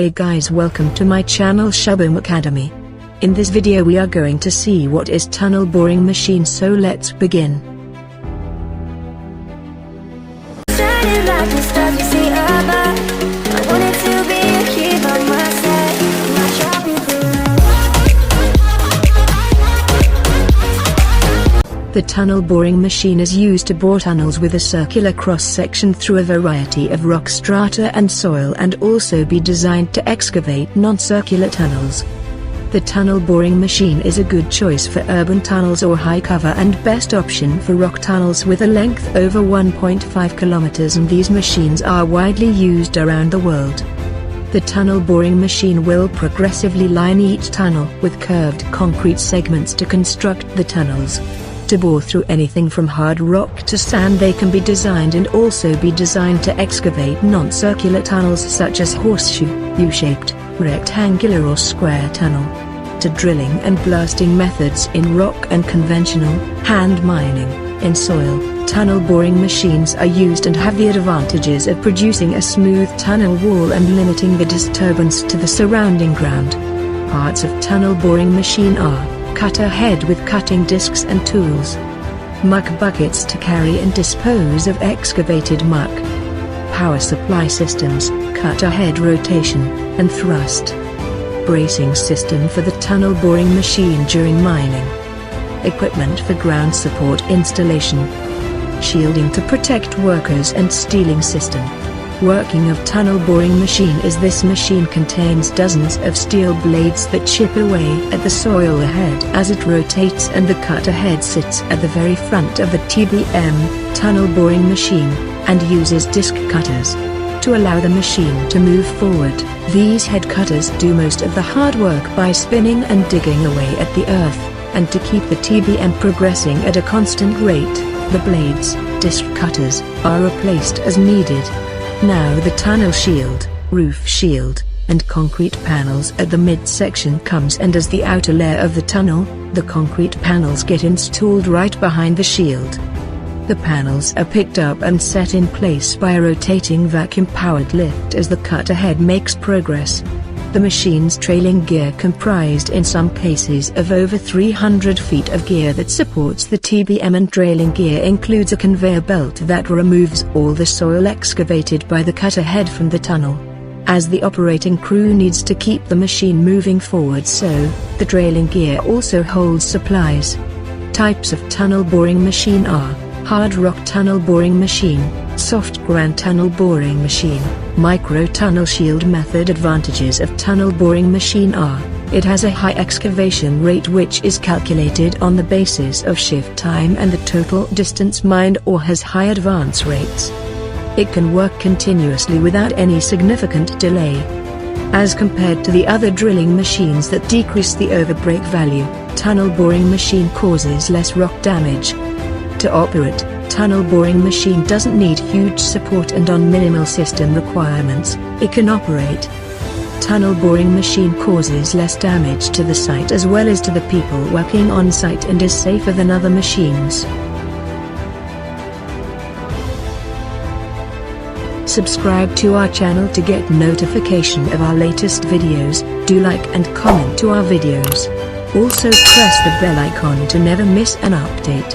Hey guys, welcome to my channel TBM Academy. In this video we are going to see what is tunnel boring machine, so let's begin. The tunnel boring machine is used to bore tunnels with a circular cross-section through a variety of rock strata and soil, and also be designed to excavate non-circular tunnels. The tunnel boring machine is a good choice for urban tunnels or high cover, and best option for rock tunnels with a length over 1.5 kilometers, and these machines are widely used around the world. The tunnel boring machine will progressively line each tunnel with curved concrete segments to construct the tunnels. To bore through anything from hard rock to sand, they can be designed and also be designed to excavate non-circular tunnels such as horseshoe, U-shaped, rectangular or square tunnel. To drilling and blasting methods in rock and conventional, hand mining, in soil, tunnel boring machines are used and have the advantages of producing a smooth tunnel wall and limiting the disturbance to the surrounding ground. Parts of tunnel boring machine are: cutter head with cutting discs and tools, muck buckets to carry and dispose of excavated muck, power supply systems, cutter head rotation and thrust, bracing system for the tunnel boring machine during mining, equipment for ground support installation, shielding to protect workers and steeling system. Working of tunnel boring machine is: this machine contains dozens of steel blades that chip away at the soil ahead as it rotates, and the cutter head sits at the very front of the TBM tunnel boring machine, and uses disc cutters to allow the machine to move forward. These head cutters do most of the hard work by spinning and digging away at the earth, and to keep the TBM progressing at a constant rate, the blades, disc cutters, are replaced as needed. Now the tunnel shield, roof shield, and concrete panels at the midsection comes, and as the outer layer of the tunnel, the concrete panels get installed right behind the shield. The panels are picked up and set in place by a rotating vacuum-powered lift as the cutter head makes progress. The machine's trailing gear, comprised in some cases of over 300 feet of gear that supports the TBM, and trailing gear includes a conveyor belt that removes all the soil excavated by the cutter head from the tunnel. As the operating crew needs to keep the machine moving forward, so the trailing gear also holds supplies. Types of tunnel boring machine are: hard rock tunnel boring machine, soft ground tunnel boring machine, micro tunnel shield method. Advantages of tunnel boring machine are: it has a high excavation rate, which is calculated on the basis of shift time and the total distance mined, or has high advance rates. It can work continuously without any significant delay. As compared to the other drilling machines that decrease the overbreak value, tunnel boring machine causes less rock damage. To operate, tunnel boring machine doesn't need huge support, and on minimal system requirements, it can operate. Tunnel boring machine causes less damage to the site as well as to the people working on site, and is safer than other machines. Subscribe to our channel to get notification of our latest videos. Do like and comment to our videos. Also press the bell icon to never miss an update.